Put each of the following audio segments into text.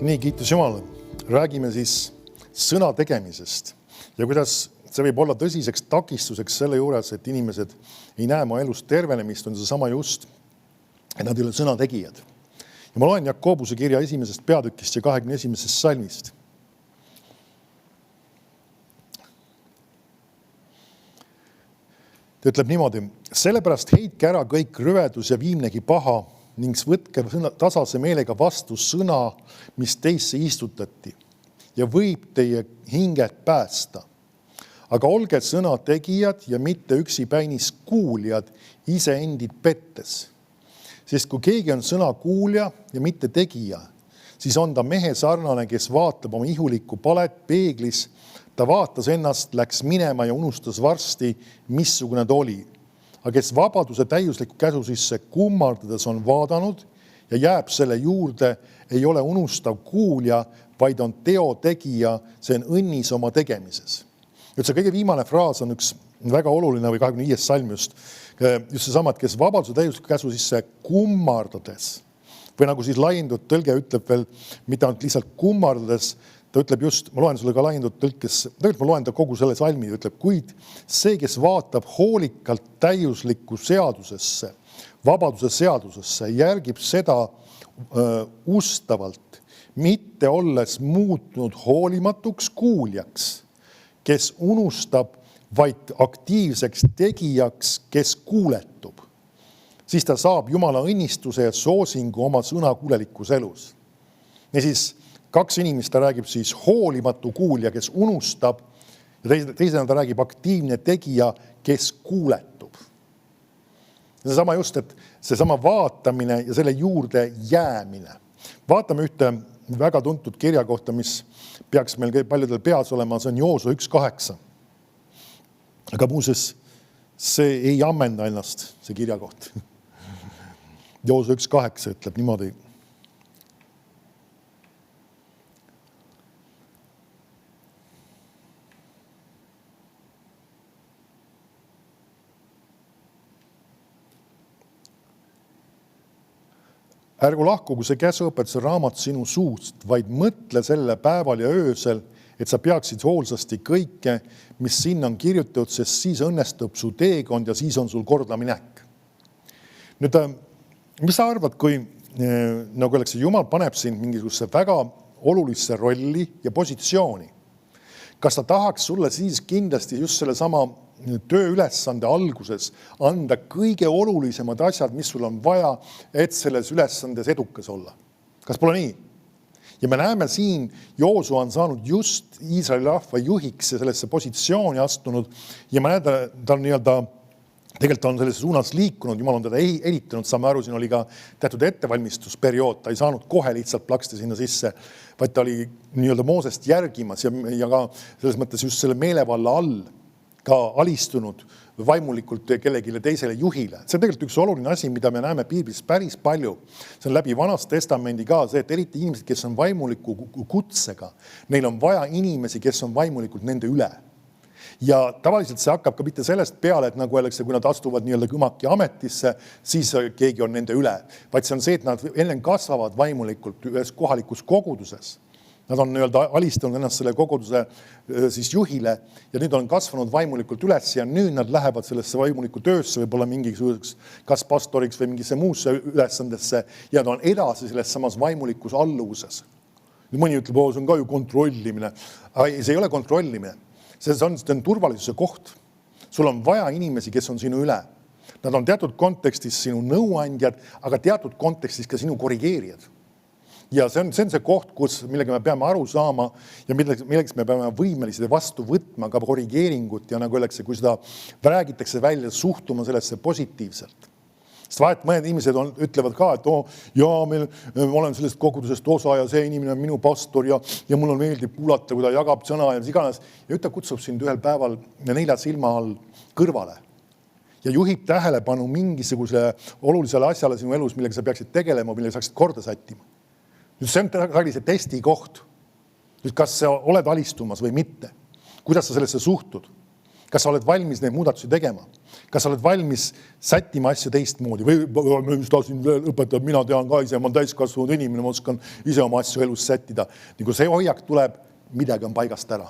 Nii, kiitus Jumalale. Räägime siis sõna tegemisest ja kuidas see võib olla tõsiseks takistuseks selle juures, et inimesed ei näe oma elus tervenemist, on see sama just, et nad ei ole sõna tegijad. Ja ma loen Jakobuse kirja 1. peatükist ja 21. salmist. Ta ütleb niimoodi, sellepärast heitke ära kõik rüvedus ja viimnegi paha ning võtke tasase meelega vastu sõna, mis teisse istutati ja võib teie hinget päästa. Aga olge sõna tegijad ja mitte üksipäinis kuuljad iseendid pettes. Sest kui keegi on sõna kuulja ja mitte tegija, siis on ta mehe sarnane, kes vaatab oma ihulikku palet peeglis. Ta vaatas ennast, läks minema ja unustas varsti, missugune ta oli. Aga kes vabaduse täiusliku käsu sisse kummardades on vaadanud ja jääb selle juurde, ei ole unustav kuulja, vaid on teo tegija, see on õnnis oma tegemises. Nüüd see kõige viimane fraas on üks väga oluline või 25. salm just seesama, et kes vabaduse täiusliku käsu sisse kummardades või nagu siis laiendud tõlge ütleb veel, mitte ainult lihtsalt kummardades, ta ütleb just, ma loen sulle ka laiendud tõlkes, tegelikult ma loen ta kogu selle salmi, ütleb, kuid see, kes vaatab hoolikalt täiuslikku seadusesse, vabaduse seadusesse, järgib seda ustavalt, mitte olles muutnud hoolimatuks kuuljaks, kes unustab, vaid aktiivseks tegijaks, kes kuuletub. Siis ta saab Jumala õnnistuse ja soosingu oma sõnakuulelikus elus. Ja siis kaks inimest ta räägib siis hoolimatu kuulja, kes unustab ja teisena ta räägib aktiivne tegija, kes kuuletub. Ja seesama just, et seesama vaatamine ja selle juurde jäämine. Vaatame ühte väga tuntud kirja kohta, mis peaks meil paljudel peas olema, see on Joosua 1.8. Aga muuseas, see ei ammenda ennast, see kirja koht. Joosua 1.8 ütleb niimoodi. Ärgu lahkugu see käsuõpetuse raamat sinu suust, vaid mõtle selle päeval ja öösel, et sa peaksid hoolsasti kõike, mis sinna on kirjutatud, sest siis õnnestub su teekond ja siis on sul kordaminek. Nüüd, mis sa arvad, kui nagu oleks, Jumal paneb sind mingisuguse väga olulisse rolli ja positsiooni? Kas ta tahaks sulle siis kindlasti just selle sama tööülesande alguses anda kõige olulisemad asjad, mis sul on vaja, et selles ülesandes edukas olla? Kas pole nii? Ja me näeme siin, Joosua on saanud just Iisraeli rahva juhiks ja sellesse positsiooni astunud ja me näeme, ta on nii-öelda tegelikult on sellesse suunas liikunud, Jumal on teda ehitanud, saame aru, siin oli ka teatud ettevalmistusperiood, ta ei saanud kohe lihtsalt plaksta sinna sisse, vaid ta oli nii-öelda Moosest järgimas ja ka selles mõttes just selle meelevalla all ka alistunud vaimulikult kellegile teisele juhile. See on tegelikult üks oluline asi, mida me näeme Piiblis päris palju. See on läbi Vanast Testamendi ka see, et eriti inimesed, kes on vaimuliku kutsega, neil on vaja inimesi, kes on vaimulikult nende üle. Ja tavaliselt see hakkab ka mitte sellest peale, et nagu öeldakse, kui nad astuvad nii-öelda kõmaki ametisse, siis keegi on nende üle. Vaid see on see, et nad enne kasvavad vaimulikult ühes kohalikus koguduses. Nad on nii-öelda alistanud ennast selle koguduse siis juhile ja nüüd on kasvanud vaimulikult üles ja nüüd nad lähevad sellesse vaimuliku töösse, võib-olla mingisuguseks kas pastoriks või mingisse muusse ülesandesse ja nad on edasi selles samas vaimulikus alluvuses. Mõni ütleb, see on ka ju kontrollimine. Aga see ei ole kontrollimine. See on turvalisuse koht. Sul on vaja inimesi, kes on sinu üle. Nad on teatud kontekstis sinu nõuandjad, aga teatud kontekstis ka sinu korrigeerijad. Ja see on see koht, millega me peame aru saama ja milleks me peame võimelised vastu võtma ka korrigeeringut ja nagu öeldakse, kui seda räägitakse välja, suhtuma sellesse positiivselt. Sest vahet mõned inimesed ütlevad ka, et ma olen sellest kogudusest osa ja see inimene on minu pastor ja mulle meeldib kuulata, kui ta jagab sõna ja mis iganes. Ja ta kutsub sind ühel päeval 4 silma all kõrvale ja juhib tähelepanu mingisuguse olulisele asjale sinu elus, millega sa peaksid tegelema, millega saaksid korda sättima. See on see testi koht. Kas sa oled alistumas või mitte? Kuidas sa sellesse suhtud? Kas sa oled valmis neid muudatusi tegema? Kas sa oled valmis sättima asju teistmoodi? Või mis ta siin õpetab, mina tean ka ise, ma olen täiskasvanud inimene, ma oskan ise oma asju elus sättida. Nagu see hoiak tuleb, midagi on paigast ära.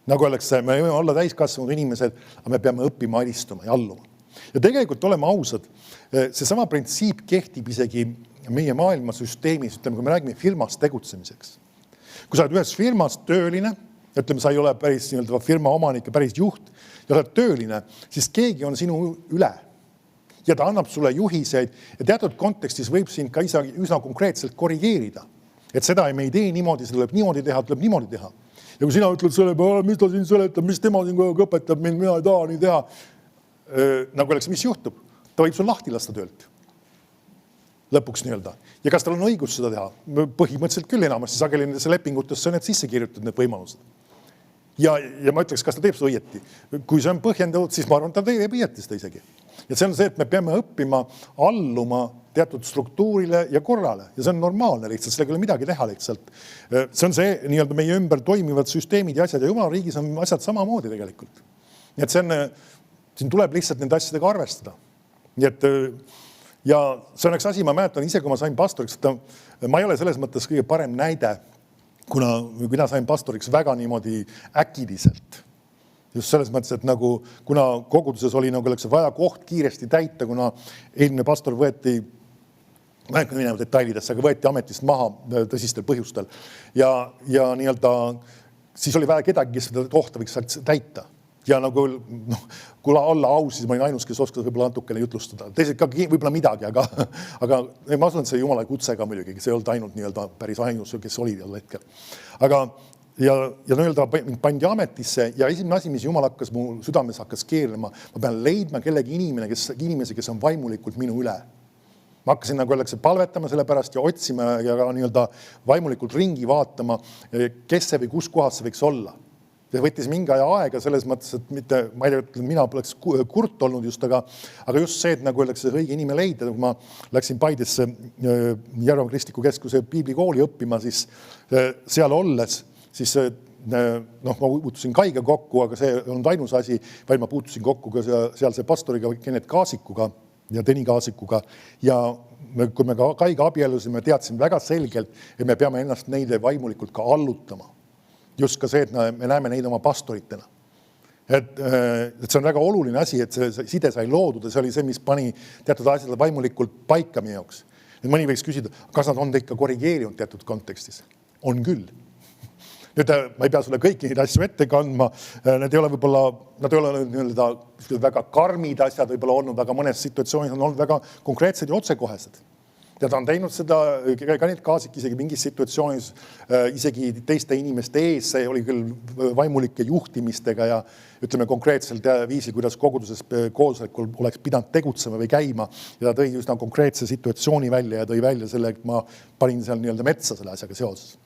Nagu öeldakse, me võime olla täiskasvanud inimesed, aga me peame õppima alistuma ja alluma. Ja tegelikult oleme ausad, seesama printsiip kehtib isegi meie maailmasüsteemis, ütleme, kui me räägime firmas tegutsemiseks. Kui sa oled ühes firmas tööline, ütleme, sa ei ole päris firma omanik ja päris juht, ja oled tööline, siis keegi on sinu üle. Ja ta annab sulle juhiseid ja teatud kontekstis võib sind ka üsna konkreetselt korrigeerida. Et seda me ei tee niimoodi, seda tuleb niimoodi teha. Ja kui sina ütled selle peale, mis ta siin seletab, mis tema siin õpetab mind, mina ei taha nii teha, nagu oleks, mis juhtub? Ta võib sul lahti lasta töölt. Lõpuks nii-öelda. Ja kas tal on õigus seda teha? Põhimõtteliselt küll enamasti sageli nendesse lepingutesse on need sisse kirjutatud need võimalused. Ja ma ütleks, kas ta teeb seda õieti. Kui see on põhjendatud, siis ma arvan, ta teeb õieti seda isegi. Ja see on see, et me peame õppima alluma teatud struktuurile ja korrale. Ja see on normaalne lihtsalt, sellega ei ole midagi teha lihtsalt. See on see nii-öelda meie ümber toimivad süsteemid ja asjad ja Jumala riigis on asjad samamoodi tegelikult. Nii et siin tuleb lihtsalt nende asjadega arvestada. Nii et ja see on üks asi, ma mäletan ise, kui ma sain pastoriks, et ma ei ole selles mõttes kõige parem näide, kuna mina sain pastoriks väga niimoodi äkiliselt. Just selles mõttes, et nagu, kuna koguduses oli nagu vaja koht kiiresti täita, kuna eelmine pastor võeti, ma ei hakka minema detailidesse, aga võeti ametist maha tõsistel põhjustel. Ja nii-öelda, siis oli vaja kedagi, kes seda kohta võiks täita. Ja nagu, kui olla aus, siis ma olin ainus, kes oskas võib-olla natukene jutlustada. Teised ka võib-olla midagi, aga ma usun, et see Jumala kutse ka muidugi, see ei olnud ainult nii-öelda päris ainus, kes oli jälle hetkel. Aga ja nii-öelda pandi ametisse ja esimene asi, mis Jumal hakkas mu südames hakkas keerlema, ma pean leidma kellegi inimese, kes on vaimulikult minu üle. Ma hakkasin nagu öeldakse palvetama selle pärast ja otsima ja nii-öelda vaimulikult ringi vaatama, kes see või kus kohas see võiks olla. See võttis mingi aega selles mõttes, et mitte, ma ei tea, mina poleks kurt olnud just, aga just see, et nagu öeldakse õige inimene leida, kui ma läksin Paidesse Järva Kristliku Keskuse piiblikooli õppima, siis seal olles, siis ma puutusin Kaiga kokku, aga see on ainus asi, vaid ma puutusin kokku ka seal see pastoriga Kennet Kaasikuga ja Tõni Kaasikuga ja kui me Kaiga abielusime, teadsime väga selgelt, et me peame ennast neile vaimulikult ka allutama. Just ka see, et me näeme neid oma pastoritena. Et see on väga oluline asi, et see side sai loodud ja see oli see, mis pani teatud asjad vaimulikult paika meie jaoks. Mõni võiks küsida, kas nad on ikka korrigeerinud teatud kontekstis? On küll. Nüüd ma ei pea sulle kõiki neid asju ette kandma, nad ei ole väga karmid asjad võib-olla olnud, aga mõnes situatsioonis on olnud väga konkreetsed ja otsekohesed. Ja ta on teinud seda, ka need Kaasik isegi mingis situatsioonis, isegi teiste inimeste ees, see oli küll vaimulike juhtimistega ja ütleme konkreetselt viisil, kuidas koguduses koosolekul oleks pidanud tegutsema või käima ja ta tõi üsna konkreetse situatsiooni välja ja tõi välja selle, et ma panin seal nii-öelda metsa selle asjaga seoses.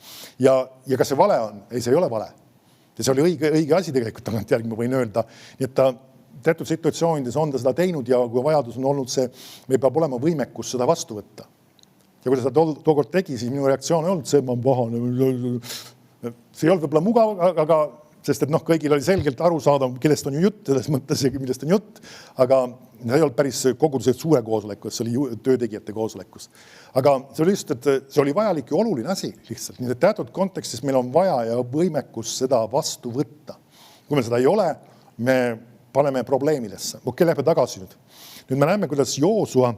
Ja kas see vale on? Ei, see ei ole vale. Ja see oli õige asi tegelikult, tagantjärgi ma võin öelda. Nii et ta teatud situatsioonides on ta seda teinud ja kui vajadus on olnud see, me peab olema võimekus seda vastu võtta. Ja kui ta tookord tegi, siis minu reaktsioon ei olnud see, ma on pahane. See ei olnud võib-olla mugav, aga sest et kõigil oli selgelt aru saada, kellest on ju jutt, selles mõttes, millest on jutt, aga see ei olnud päris koguduselt suure koosolekus, see oli töötegijate koosolekus. Aga see oli just, et see oli vajalik ja oluline asi lihtsalt. Nii et teatud kontekstis meil on vaja ja võimekus seda vastu võtta. Kui meil seda ei ole, me paneme probleemidesse. Lähme tagasi nüüd. Nüüd me näeme, kuidas Joosua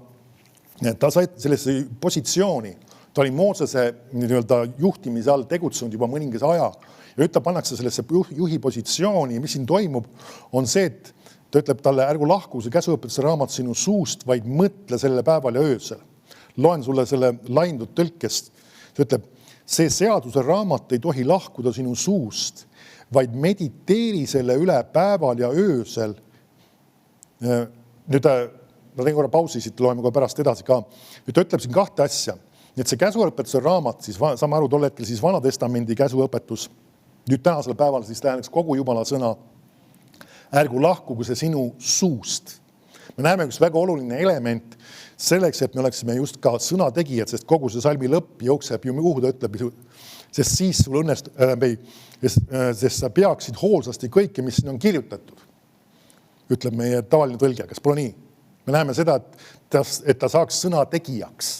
ta sai sellesse positsiooni, ta oli Moosese juhtimise all tegutsenud juba mõningase aja ja nüüd ta pannakse sellesse juhi positsiooni ja mis siin toimub, on see, et ta ütleb talle, ärgu lahku see käsuõpetuse raamat sinu suust, vaid mõtle selle päeval ja öösel. Loen sulle selle laindud tõlkest. Ta ütleb, see seaduse raamat ei tohi lahkuda sinu suust, vaid mediteeri selle üle päeval ja öösel. Nüüd ma teen korra pausi, siit loeme kohe pärast edasi ka. Nüüd ta ütleb siin kahte asja. Nii et see käsuõpetuse raamat, siis saame aru tol hetkel siis Vanatestamendi käsuõpetus. Nüüd tänasel päeval siis tähendaks kogu Jumala sõna. Ärgu lahkugu see sinu suust. Me näeme üks väga oluline element selleks, et me oleksime just ka sõnategijad, sest kogu see salmi lõpp jookseb ju kuhu ta ütleb. sest siis sul sest sa peaksid hoolsasti kõike, mis siin on kirjutatud, ütleb meie tavaline tõlge, kas pole nii? Me näeme seda, et ta saaks sõna tegijaks.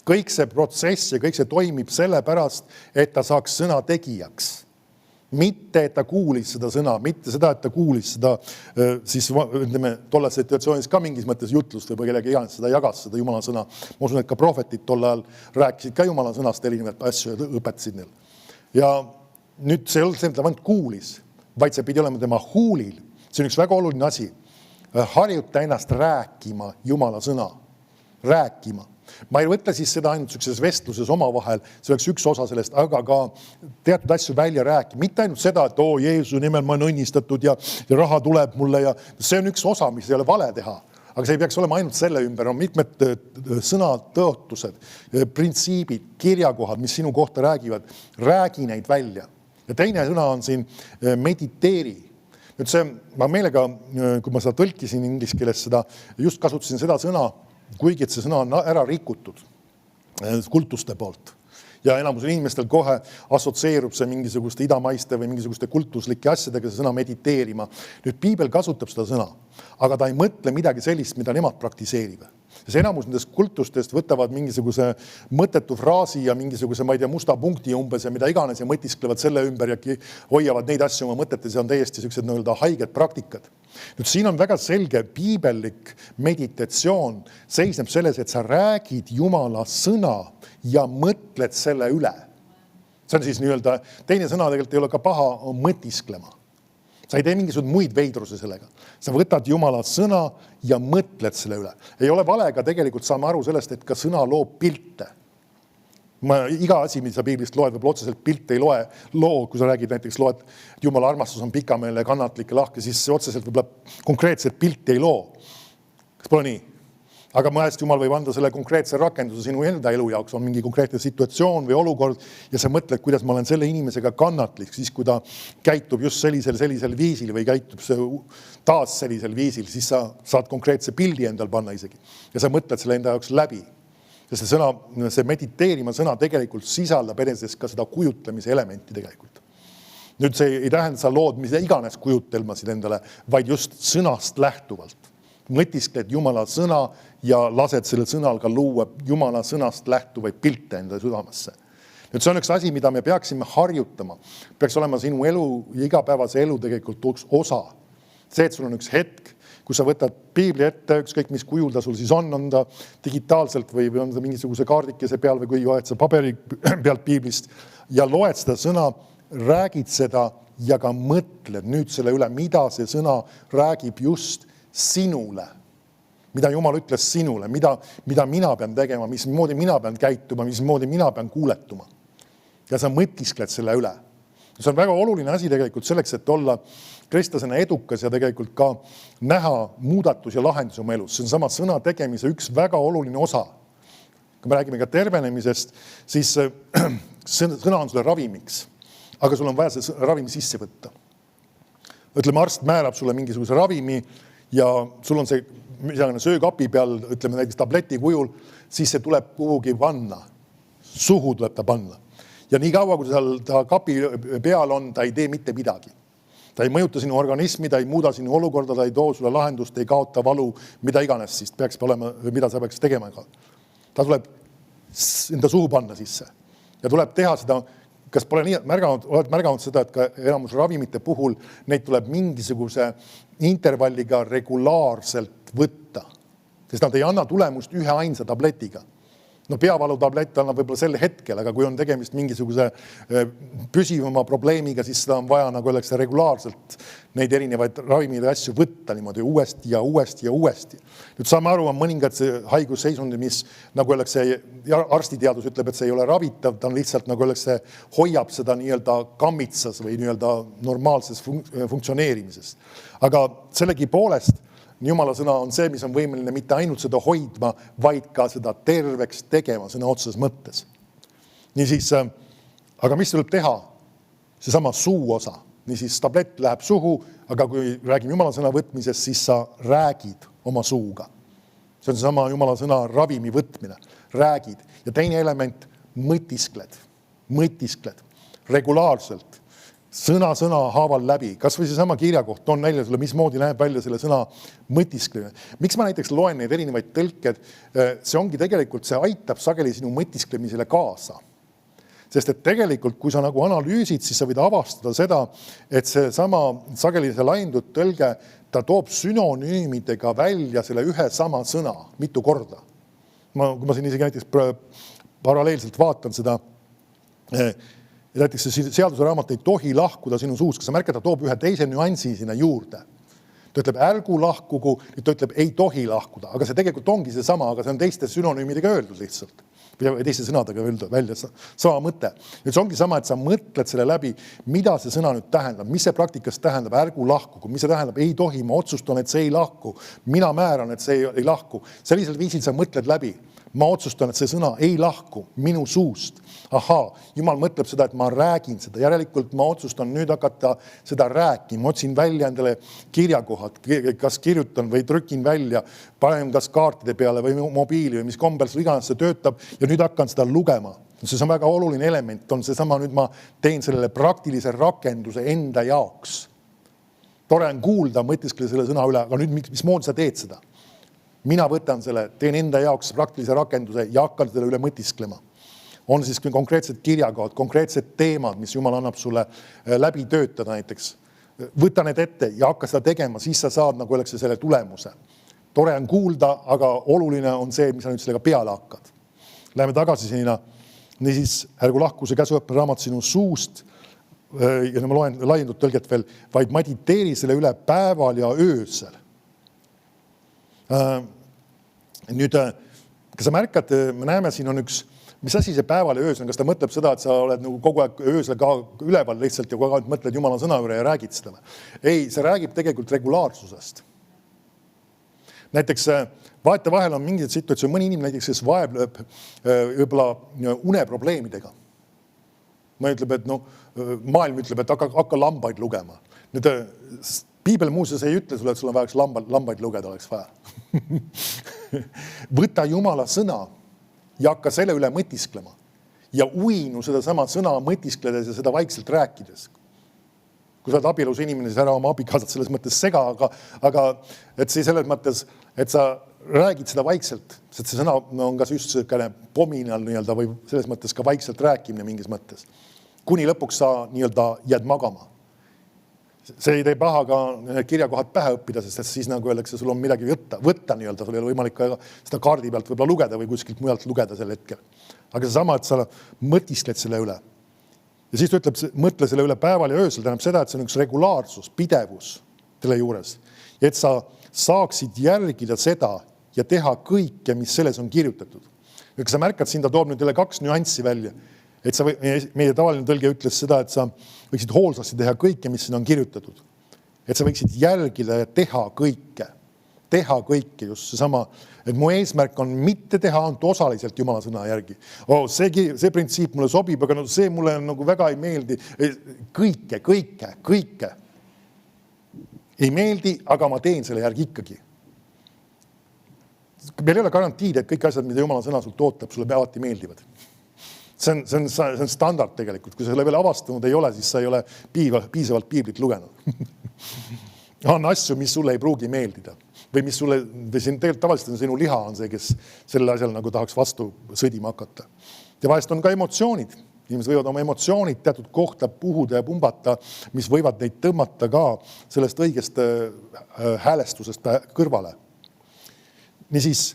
Kõik see protsess ja kõik see toimib selle pärast, et ta saaks sõna tegijaks. Mitte, et ta kuulis seda sõna, mitte seda, et ta kuulis seda siis ütleme, tolles situatsioonis ka mingis mõttes jutlust või kellegi iganes seda jagas, seda Jumala sõna. Ma usun, et ka prohvetid tol ajal rääkisid ka Jumala sõnast erinevat asju ja õpetasid neil. Ja nüüd see ei olnud see, mida ta kuulis, vaid see pidi olema tema huulil. See on üks väga oluline asi. Harjuta ennast rääkima Jumala sõna. Rääkima. Ma ei võtta siis seda ainult sellises vestluses omavahel, see oleks üks osa sellest, aga ka teatud asju välja rääkima. Mitte ainult seda, et Jeesuse nimel ma olen õnnistatud ja raha tuleb mulle ja see on üks osa, mis ei ole vale teha. Aga see ei peaks olema ainult selle ümber, on mitmed sõnatõotused, printsiibid, kirjakohad, mis sinu kohta räägivad. Räägi neid välja. Ja teine sõna on siin mediteeri. Nüüd see, ma meelega, kui ma seda tõlkisin inglise keeles seda, just kasutasin seda sõna, kuigi et see sõna on ära rikutud kultuste poolt. Ja enamusel inimestel kohe assotsieerub see mingisuguste idamaiste või mingisuguste kultuslike asjadega see sõna mediteerima. Nüüd Piibel kasutab seda sõna, aga ta ei mõtle midagi sellist, mida nemad praktiseerivad. See enamus nendest kultustest võtavad mingisuguse mõttetu fraasi ja mingisuguse, ma ei tea, musta punkti umbes ja mida iganes ja mõtisklevad selle ümber ja hoiavad neid asju oma mõtetes ja on täiesti sellised nii-öelda haiged praktikad. Nüüd siin on väga selge piibellik meditatsioon seisneb selles, et sa räägid Jumala sõna ja mõtled selle üle. See on siis nii-öelda, teine sõna tegelikult ei ole ka paha, on mõtisklema. Sa ei tee mingisugused muid veidruse sellega. Sa võtad Jumala sõna ja mõtled selle üle. Ei ole vale, aga tegelikult saame aru sellest, et ka sõna loob pilte. Iga asi, mida sa piiblist loed, võib otseselt pilte ei loo, kui sa räägid näiteks loed, et Jumala armastus on pikameelne, kannatlik ja lahke, siis see otseselt võib-olla konkreetset pilti ei loo. Kas pole nii? Aga mõnest Jumal võib anda selle konkreetse rakenduse sinu enda elu jaoks, on mingi konkreetne situatsioon või olukord ja sa mõtled, kuidas ma olen selle inimesega kannatlik, siis kui ta käitub just sellisel viisil või käitub see taas sellisel viisil, siis sa saad konkreetse pildi endal panna isegi. Ja sa mõtled selle enda jaoks läbi. Ja see mediteerima sõna tegelikult sisaldab enesest ka seda kujutlemise elementi tegelikult. Nüüd see ei tähenda, sa lood mida iganes kujutelmasid endale, vaid just sõnast lähtuvalt. Mõtiskled Jumala sõna ja lased selle sõnal ka luua Jumala sõnast lähtuvaid pilte enda südamesse. Nüüd see on üks asi, mida me peaksime harjutama. Peaks olema sinu elu ja igapäevase elu tegelikult üks osa. See, et sul on üks hetk, kui sa võtad piibli ette, ükskõik mis kujul ta sul siis on ta digitaalselt või on ta mingisuguse kaardikese peal või kui loed sa paberi pealt piiblist ja loed seda sõna, räägid seda ja ka mõtled nüüd selle üle, mida see sõna räägib just sinule, mida Jumal ütles sinule, mida mina pean tegema, mismoodi mina pean käituma, mismoodi mina pean kuuletuma. Ja sa mõtiskled selle üle. See on väga oluline asi tegelikult selleks, et olla kristlasena edukas ja tegelikult ka näha muudatus ja lahendus oma elus. See on sama sõna tegemise üks väga oluline osa. Kui me räägime ka tervenemisest, siis sõna on sulle ravimiks, aga sul on vaja see ravimi sisse võtta. Ütleme, arst määrab sulle mingisuguse ravimi ja sul on see söökapi peal, ütleme näiteks tableti kujul, siis see tuleb kuhugi panna. Suhu tuleb ta panna. Ja nii kaua, kui ta kapi peal on, ta ei tee mitte midagi. Ta ei mõjuta sinu organismi, ta ei muuda sinu olukorda, ta ei too sulle lahendust, ei kaota valu, mida iganes siis peaks olema, mida sa peaks tegema. Ta tuleb enda suhu panna sisse ja tuleb teha seda. Kas pole nii, oled märganud seda, et ka enamus ravimite puhul neid tuleb mingisuguse intervalliga regulaarselt võtta, sest nad ei anna tulemust ühe ainsa tabletiga. No peavalu tablett annab võib-olla sel hetkel, aga kui on tegemist mingisuguse püsivama probleemiga, siis seda on vaja, nagu öeldakse, regulaarselt neid erinevaid ravimid ja asju võtta niimoodi uuesti ja uuesti ja uuesti. Nüüd saame aru, on mõningad haigusseisundi, mis, nagu öeldakse, arstiteadus ütleb, et see ei ole ravitav, ta on lihtsalt, nagu öeldakse, hoiab seda nii-öelda kammitsas või nii-öelda normaalses funktsioneerimises. Aga sellegi poolest Jumala sõna on see, mis on võimeline mitte ainult seda hoidma, vaid ka seda terveks tegema sõna otseses mõttes. Niisiis, aga mis tuleb teha? See sama suu osa. Niisiis, tablett läheb suhu, aga kui räägime Jumala sõna võtmisest, siis sa räägid oma suuga. See on sama Jumala sõna ravimi võtmine. Räägid. Ja teine element, mõtiskled. mõtiskled regulaarselt, sõna haaval läbi, kas või see sama kirjakoht on välja sulle, mismoodi näeb välja selle sõna mõtisklemine. Miks ma näiteks loen neid erinevaid tõlked? See ongi tegelikult, see aitab sageli sinu mõtisklemisele kaasa. Sest et tegelikult, kui sa nagu analüüsid, siis sa võid avastada seda, et see sama sageli see laiendud tõlge, ta toob sünonüümidega välja selle ühe sama sõna mitu korda. Kui ma siin isegi näiteks paralleelselt vaatan seda, näiteks see seaduseraamat ei tohi lahkuda sinu suus, kas sa märkad, ta toob ühe teise nüansi sinna juurde. Ta ütleb ärgu lahkugu, nüüd ta ütleb ei tohi lahkuda, aga see tegelikult ongi see sama, aga see on teiste sünonüümidega öeldud lihtsalt. Või teiste sõnadega välja sama mõte. Nüüd see ongi sama, et sa mõtled selle läbi, mida see sõna nüüd tähendab, mis see praktikas tähendab, ärgu lahkugu, mis see tähendab, ei tohi, ma otsustan, et see ei lahku, mina määran, et see ei lahku. Sellisel viisil sa mõtled läbi. Ma otsustan, et see sõna ei lahku minu suust. Ahaa, Jumal mõtleb seda, et ma räägin seda. Järelikult ma otsustan nüüd hakata seda rääkima. Otsin välja endale kirjakohad, kas kirjutan või trükin välja, panen kas kaartide peale või mobiili või mis kombel iganes see töötab ja nüüd hakkan seda lugema. See on väga oluline element. On seesama, nüüd ma teen sellele praktilise rakenduse enda jaoks. Tore on kuulda, mõtiskle selle sõna üle, aga nüüd mismoodi sa teed seda? Mina võtan selle, teen enda jaoks praktilise rakenduse ja hakkan selle üle mõtisklema. On siis konkreetsed kirjakohad, konkreetsed teemad, mis Jumal annab sulle läbi töötada näiteks. Võta need ette ja hakka seda tegema, siis sa saad nagu öeldakse selle tulemuse. Tore on kuulda, aga oluline on see, mis sa nüüd sellega peale hakkad. Läheme tagasi sinna. Niisiis, ärgu lahku see käsuõppe raamat sinu suust ja ma loen laiendud tõlget veel, vaid mediteeri selle üle päeval ja öösel. Nüüd, kas sa märkad, me näeme, siin on üks, mis asi see päeval ja öösel, kas ta mõtleb seda, et sa oled nagu kogu aeg öösel ka üleval lihtsalt ja kogu aeg mõtled Jumala sõna üle ja räägid seda? Ei, see räägib tegelikult regulaarsusest. Näiteks vahetevahel on mingid situatsioon, mõni inimene näiteks, kes vaebleb võib-olla uneprobleemidega. Ma ütleb, et maailm ütleb, et hakka lambaid lugema. Nüüd, Piibel muuseas ei ütle sulle, et sul on vaja lambaid lugeda, oleks vaja. Võta Jumala sõna ja hakka selle üle mõtisklema ja uinu seda sama sõna mõtiskledes ja seda vaikselt rääkides. Kui sa oled abielus inimene, siis ära oma abikaasat selles mõttes sega, aga et see selles mõttes, et sa räägid seda vaikselt, sest see sõna on kas just selline pominal nii-öelda või selles mõttes ka vaikselt rääkimine mingis mõttes. Kuni lõpuks sa nii-öelda jääd magama. See ei tee paha ka kirjakohad pähe õppida, sest siis nagu öeldakse, sul on midagi võtta nii-öelda, sul ei ole võimalik ka seda kaardi pealt võib-olla lugeda või kuskilt mujalt lugeda sel hetkel. Aga see sama, et sa mõtiskled selle üle. Ja siis ta ütleb, mõtle selle üle päeval ja öösel, tähendab seda, et see on üks regulaarsus, pidevus selle juures. Ja et sa saaksid järgida seda ja teha kõike, mis selles on kirjutatud. Ja kui sa märkad, siin ta toob nüüd jälle 2 nüanssi välja. Et sa, meie tavaline tõlge ütles seda, et sa võiksid hoolsasti teha kõike, mis siin on kirjutatud. Et sa võiksid jälgida ja teha kõike. Teha kõike, just seesama, et mu eesmärk on mitte teha ainult osaliselt Jumala sõna järgi. See printsiip mulle sobib, aga see mulle nagu väga ei meeldi. Kõike. Ei meeldi, aga ma teen selle järgi ikkagi. Meil ei ole garantiid, et kõik asjad, mida Jumala sõna sul tootab, sulle alati meeldivad. See on standard tegelikult. Kui sa selle veel avastanud ei ole, siis sa ei ole piisavalt piiblit lugenud. On asju, mis sulle ei pruugi meeldida. Või mis sulle, või siin tegelikult tavaliselt on sinu liha on see, kes selle asjal nagu tahaks vastu sõdima hakata. Ja vahest on ka emotsioonid. Inimesed võivad oma emotsioonid teatud kohta puhuda ja pumbata, mis võivad neid tõmmata ka sellest õigest häälestusest kõrvale. Niisiis,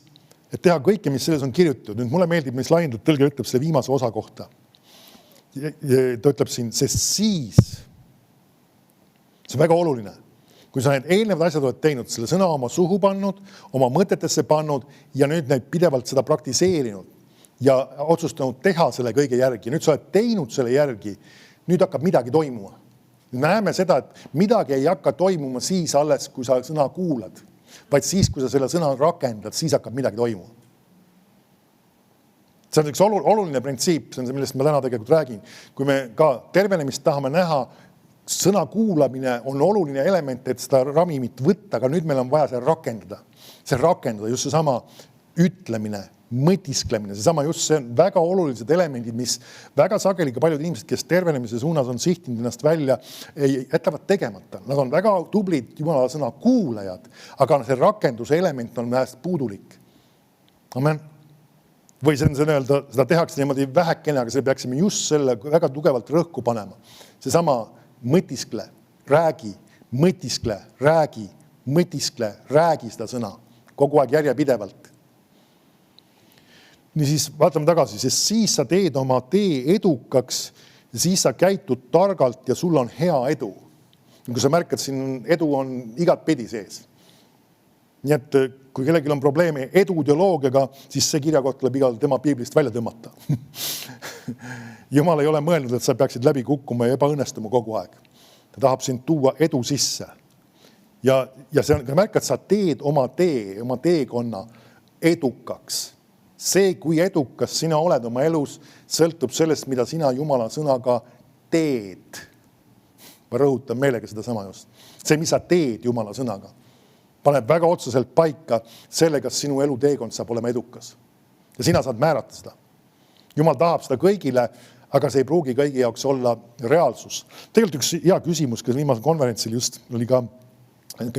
et teha kõike, mis selles on kirjutatud. Nüüd mulle meeldib, mis laiendud tõlge ütleb selle viimase osa kohta. Ta ütleb siin, sest siis, see on väga oluline, kui sa need eelnevad asjad oled teinud, selle sõna oma suhu pannud, oma mõtetesse pannud ja nüüd neid pidevalt seda praktiseerinud ja otsustanud teha selle kõige järgi. Nüüd sa oled teinud selle järgi, nüüd hakkab midagi toimuma. Me näeme seda, et midagi ei hakka toimuma siis alles, kui sa sõna kuulad. Vaid siis, kui sa selle sõna rakendad, siis hakkab midagi toimuma. See on üks oluline printsiip, see on see, millest ma täna tegelikult räägin. Kui me ka tervenemist tahame näha, sõna kuulamine on oluline element, et seda ravimit võtta, aga nüüd meil on vaja see rakendada. See rakendada, just see sama ütlemine, mõtisklemine, seesama just, see on väga olulised elemendid, mis väga sageli ka paljud inimesed, kes tervenemise suunas on sihtinud ennast välja, jätavad tegemata. Nad on väga tublid Jumala sõna kuulajad, aga see rakenduse element on vähest puudulik. Amen. Või see on öelda, seda tehakse niimoodi vähekene, aga see peaksime just selle väga tugevalt rõhku panema. Seesama mõtiskle, räägi, mõtiskle, räägi, mõtiskle, räägi seda sõna kogu aeg järjepidevalt. Nii siis vaatame tagasi, sest siis sa teed oma tee edukaks ja siis sa käitud targalt ja sul on hea edu. Kui sa märkad, siin edu on igat pidi sees. Nii et kui kellelgi on probleemi eduideoloogiaga, siis see kirjakoht tuleb igal tema piiblist välja tõmmata. Jumal ei ole mõelnud, et sa peaksid läbi kukkuma ja ebaõnnestuma kogu aeg. Ta tahab sind tuua edu sisse. Ja see on, kui märkad, sa teed oma teekonna edukaks. See, kui edukas sina oled oma elus, sõltub sellest, mida sina Jumala sõnaga teed. Ma rõhutan meelega seda sama just. See, mis sa teed Jumala sõnaga, paneb väga otseselt paika selle, kas sinu elu teekond saab olema edukas. Ja sina saad määrata seda. Jumal tahab seda kõigile, aga see ei pruugi kõigi jaoks olla reaalsus. Tegelikult üks hea küsimus, kes viimasel konverentsil just oli ka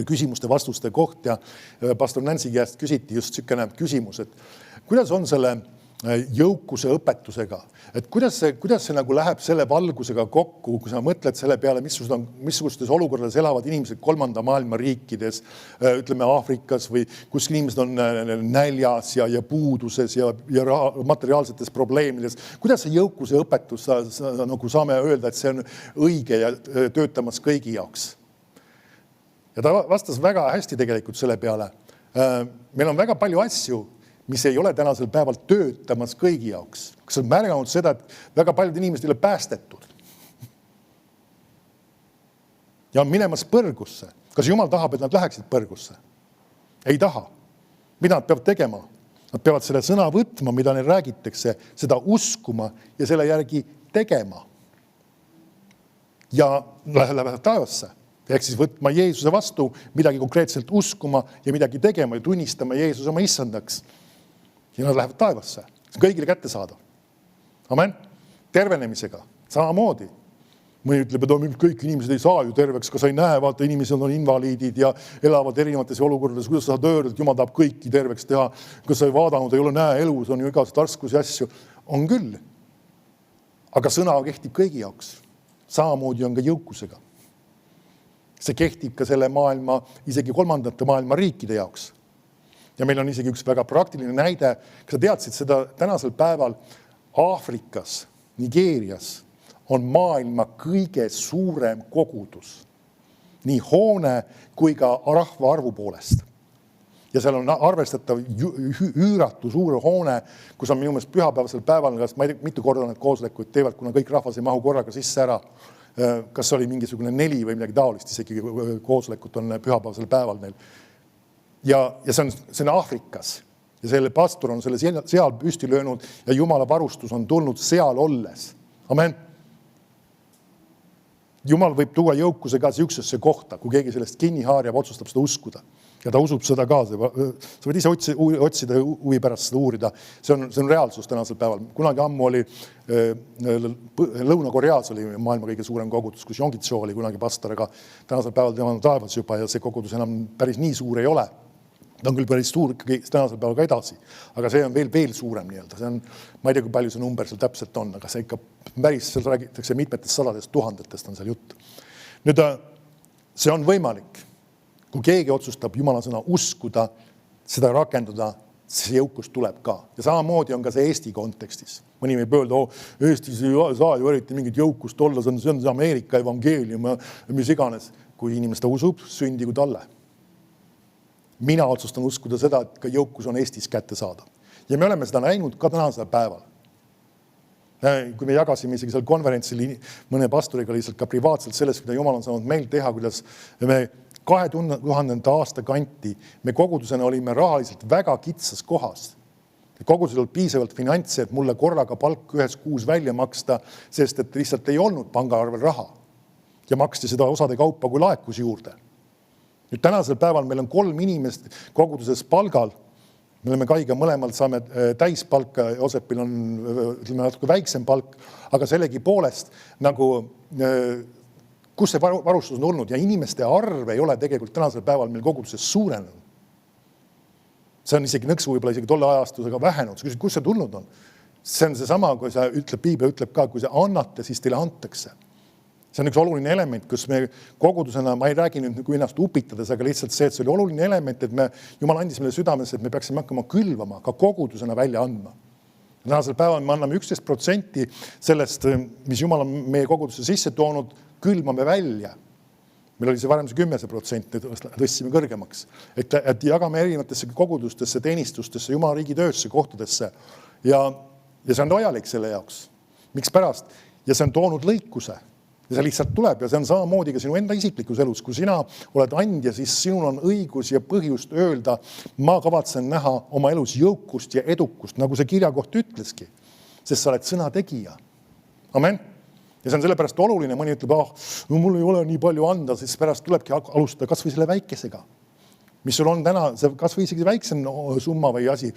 küsimuste vastuste koht ja pastor Nancy käest küsiti just sükene küsimus, et kuidas on selle jõukuse õpetusega, et kuidas see nagu läheb selle valgusega kokku, kui sa mõtled selle peale, missugustes olukordades elavad inimesed 3. maailma riikides, ütleme Aafrikas või kus inimesed on näljas ja puuduses ja materiaalsetes probleemides. Kuidas see jõukuse õpetus nagu saame öelda, et see on õige ja töötamas kõigi jaoks? Ja ta vastas väga hästi tegelikult selle peale. Meil on väga palju asju, mis ei ole tänasel päeval töötamas kõigi jaoks. Kas on märganud seda, et väga paljud inimesed ei ole päästetud? Ja on minemas põrgusse. Kas Jumal tahab, et nad läheksid põrgusse? Ei taha. Mida nad peavad tegema? Nad peavad selle sõna võtma, mida neil räägitakse, seda uskuma ja selle järgi tegema. Ja lähevad taevasse. Ehk siis võtma Jeesuse vastu, midagi konkreetselt uskuma ja midagi tegema ja tunnistama Jeesus oma issandaks. Ja nad lähevad taevasse. See on kõigile kätte saada. Amen. Tervenemisega. Samamoodi. Mõni ütleb, et kõik inimesed ei saa ju terveks, kas ei näe, vaata inimesed on invaliidid ja elavad erinevates olukordades, kuidas sa saad öelda, et Jumal tahab kõiki terveks teha. Kas sa ei vaadanud, ei ole näe, elus on ju igast arskusi asju. On küll. Aga sõna kehtib kõigi jaoks. Samamoodi on ka jõukusega. See kehtib ka selle maailma, isegi 3. maailma riikide jaoks. Ja meil on isegi üks väga praktiline näide. Kas sa teadsid seda tänasel päeval Aafrikas, Nigeerias on maailma kõige suurem kogudus. Nii hoone kui ka rahva arvu poolest. Ja seal on arvestatav üüratu suure hoone, kus on minu meelest pühapäevasel päeval, ma ei tea, mitu korda need koosolekuid teevad, kuna kõik rahvas ei mahu korraga sisse ära. Kas oli mingisugune 4 või midagi taolist, isegi koosolekut on pühapäevasel päeval neil. Ja see on Aafrikas. Ja selle pastor on selle seal püsti löönud ja Jumala varustus on tulnud seal olles. Amen. Jumal võib tuua jõukuse ka siuksesse kohta, kui keegi sellest kinni haarjab, otsustab seda uskuda. Ja ta usub seda ka. Sa võid ise otsida huvi pärast seda uurida. See on reaalsus tänasel päeval. Kunagi ammu oli Lõuna-Koreas oli maailma kõige suurem kogudus, kus Jongitso oli kunagi pastor, aga tänasel päeval tema on taevas juba ja see kogudus enam päris nii suur ei ole. Ta on küll päris suur tänasel päeval ka edasi, aga see on veel suurem nii-öelda. See on, ma ei tea, kui palju see number seal täpselt on, aga see ikka päris, seal räägitakse mitmetest sadadest tuhandetest on seal jutt. Nüüd see on võimalik. Kui keegi otsustab Jumala sõna uskuda, seda rakendada, see jõukus tuleb ka. Ja samamoodi on ka see Eesti kontekstis. Mõni võib öelda, Eestis ei saa ju eriti mingit jõukust olla, see on Ameerika evangeelium ja mis iganes. Kui inimene seda usub, sündigu talle. Mina otsustan uskuda seda, et ka jõukus on Eestis kätte saada. Ja me oleme seda näinud ka tänasel päeval. Kui me jagasime isegi seal konverentsil mõne pastoriga lihtsalt ka privaatselt sellest, mida Jumal on saanud meil teha, kuidas me 2000. aasta kanti me kogudusena olime rahaliselt väga kitsas kohas. Kogudusel oli piisavalt finantse, et mulle korraga palk ühes kuus välja maksta, sest et lihtsalt ei olnud pangaarvel raha. Ja maksti seda osade kaupa, kui laekus juurde. Nüüd tänasel päeval meil on 3 inimest koguduses palgal. Me oleme Kaiga mõlemalt saame täispalka, Josepil on natuke väiksem palk, aga sellegi poolest nagu kus see varustus on olnud ja inimeste arv ei ole tegelikult tänasel päeval meil koguduses suurenenud. See on isegi nõksu võib-olla isegi tolle ajastusega vähenud. Kus see tulnud on? See on see sama, kui sa ütleb, Piibel ütleb ka, kui sa annate, siis teile antakse. See on üks oluline element, kus me kogudusena, ma ei räägi nüüd nagu ennast upitades, aga lihtsalt see, et see oli oluline element, et Jumal andis meile südames, et me peaksime hakkama külvama, ka kogudusena välja andma. Tänasel päeval me anname 11% sellest, mis Jumal on meie kogudusse sisse toonud, külmame välja. Meil oli see varem see 10%, tõstsime kõrgemaks. Et jagame erinevatesse kogudustesse, teenistustesse, Jumala riigi töösse, kohtadesse. Ja see on vajalik selle jaoks. Miks pärast? Ja see on toonud lõikuse. Ja see lihtsalt tuleb ja see on samamoodi ka sinu enda isiklikus elus. Kui sina oled andja, siis sinul on õigus ja põhjust öelda, ma kavatsen näha oma elus jõukust ja edukust, nagu see kirjakoht ütleski, sest sa oled sõna tegija. Amen. Ja see on sellepärast oluline, mõni ütleb, no mul ei ole nii palju anda, siis pärast tulebki alustada kas või selle väikesega. Mis sul on täna, kas või isegi väiksem summa või asi,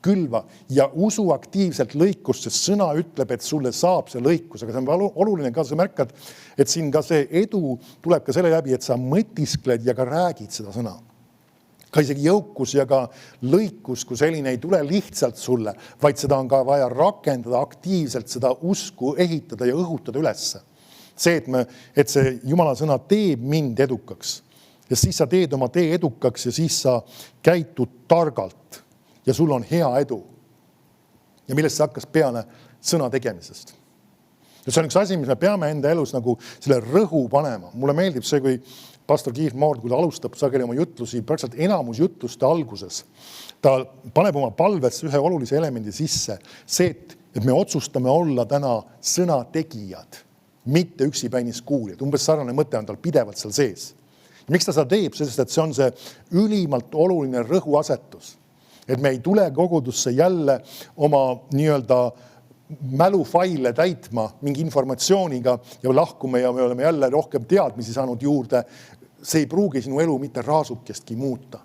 külva ja usu aktiivselt lõikust, sest sõna ütleb, et sulle saab see lõikus, aga see on oluline ka, sa märkad, et siin ka see edu tuleb ka selle läbi, et sa mõtiskled ja ka räägid seda sõna. Ka isegi jõukus ja ka lõikus, kui selline ei tule lihtsalt sulle, vaid seda on ka vaja rakendada aktiivselt, seda usku ehitada ja õhutada ülesse. See, et see Jumala sõna teeb mind edukaks ja siis sa teed oma tee edukaks ja siis sa käitud targalt ja sul on hea edu. Ja millest see hakkas peale sõna tegemisest. Ja see on üks asi, mis me peame enda elus nagu selle rõhu panema. Mulle meeldib see, kui pastor Keith Moore, kui ta alustab sageli oma jutlusi, praktiliselt enamus jutluste alguses, ta paneb oma palvesse ühe olulise elemendi sisse. See, et me otsustame olla täna sõna tegijad, mitte üksipäinis kuulijad. Umbes sarnane mõte on tal pidevalt seal sees. Miks ta seda teeb? Sest, et see on see ülimalt oluline rõhuasetus. Et me ei tule kogudusse jälle oma nii-öelda mälufaile täitma mingi informatsiooniga ja lahkume ja me oleme jälle rohkem teadmisi saanud juurde. See ei pruugi sinu elu mitte raasukestki muuta.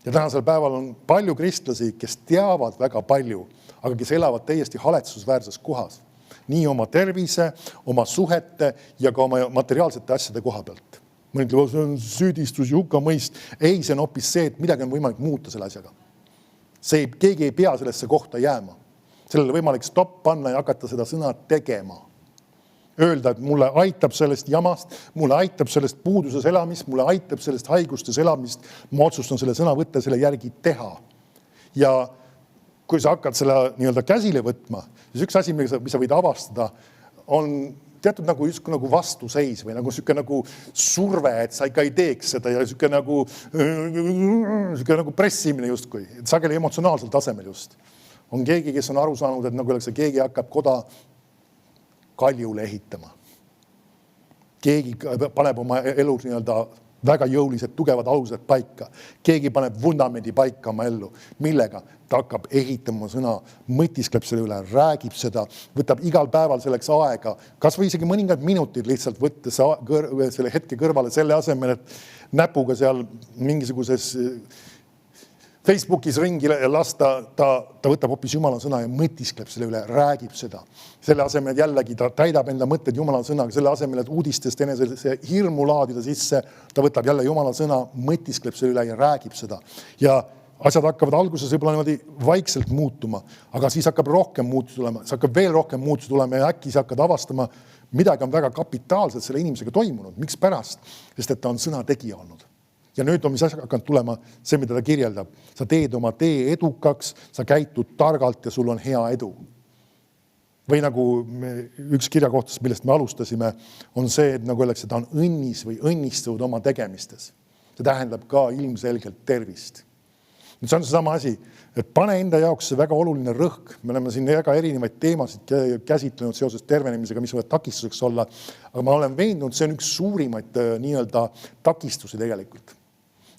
Ja tänasel päeval on palju kristlasi, kes teavad väga palju, aga kes elavad täiesti haletsusväärses kohas. Nii oma tervise, oma suhete ja ka oma materiaalsete asjade koha pealt. Mõni ütleb, see on süüdistus ja hukkamõist. Ei, see on hoopis see, et midagi on võimalik muuta selle asjaga. Keegi ei pea sellesse kohta jääma. Sellele võimalik stopp panna ja hakata seda sõna tegema. Öelda, et mulle aitab sellest jamast, mulle aitab sellest puuduses elamist, mulle aitab sellest haigustes elamist. Ma otsustan selle sõna võtta selle järgi teha. Ja kui sa hakkad selle nii-öelda käsile võtma, siis üks asi, mis sa võid avastada, on teatud nagu vastuseis või nagu surve, et sa ikka ei teeks seda ja nagu pressimine justkui. Sageli emotsionaalsel tasemel just. On keegi, kes on aru saanud, et nagu oleks keegi hakkab koda kaljule ehitama. Keegi paneb oma elus nii-öelda väga jõulised, tugevad alused paika. Keegi paneb vundamendi paika oma ellu. Millega? Ta hakkab ehitama sõna, mõtiskleb selle üle, räägib seda, võtab igal päeval selleks aega, kas või isegi mõningad minutid lihtsalt võttes selle hetke kõrvale selle asemel, et näpuga seal mingisuguses Facebookis ringi lasta, ta võtab hoopis Jumala sõna ja mõtiskleb selle üle, räägib seda. Selle asemel, et jällegi ta täidab enda mõtted Jumala sõnaga, selle asemel, et uudistest enese hirmu laadida sisse, ta võtab jälle Jumala sõna, mõtiskleb selle üle ja räägib seda. Ja asjad hakkavad alguses võib-olla niimoodi vaikselt muutuma, aga siis hakkab rohkem muutus tulema, siis hakkab veel rohkem muutus tulema ja äkki sa hakkad avastama, midagi on väga kapitaalselt selle inimesega toimunud. Miks pärast? Sest et ta on sõna tegija olnud. Ja nüüd on mis asja hakkanud tulema see, mida ta kirjeldab. Sa teed oma tee edukaks, sa käitud targalt ja sul on hea edu. Või nagu üks kirjakohtas, millest me alustasime, on see, et nagu öeldakse, ta on õnnis või õnnistunud oma tegemistes. See tähendab ka ilmselgelt tervist. Nüüd see on see sama asi, et pane enda jaoks see väga oluline rõhk. Me oleme siin väga erinevaid teemasid käsitlenud seoses tervenemisega, mis võivad takistuseks olla. Aga ma olen veendunud, see on üks suurimaid nii-öelda takistusi tegelikult.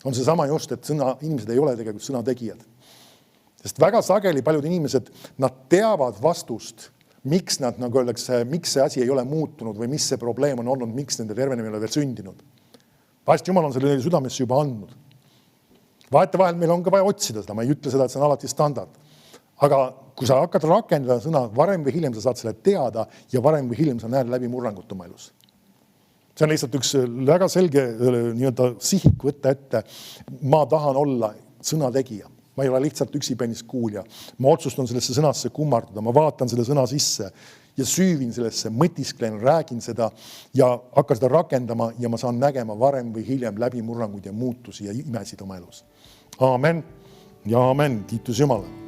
On see sama just, et inimesed ei ole tegelikult sõna tegijad. Sest väga sageli paljud inimesed, nad teavad vastust, miks nad, nagu öeldakse, miks see asi ei ole muutunud või mis see probleem on olnud, miks nende tervenemine ei ole veel sündinud. Vahest Jumal on selle südamesse juba andnud. Vahetevahel meil on ka vaja otsida seda, ma ei ütle seda, et see on alati standard. Aga kui sa hakkad rakendada sõna, varem või hiljem sa saad selle teada ja varem või hiljem sa näed läbi murrangut oma elus. See on lihtsalt üks väga selge sihik võtta ette. Ma tahan olla sõnategija. Ma ei ole lihtsalt üksipennist kuulja. Ma otsustan sellesse sõnasse kummardada, ma vaatan selle sõna sisse ja süüvin sellesse, mõtisklen, räägin seda ja hakkan seda rakendama ja ma saan nägema varem või hiljem läbi murranguid ja muutusi ja imesid oma elus. Aamen ja aamen, kiitus Jumala.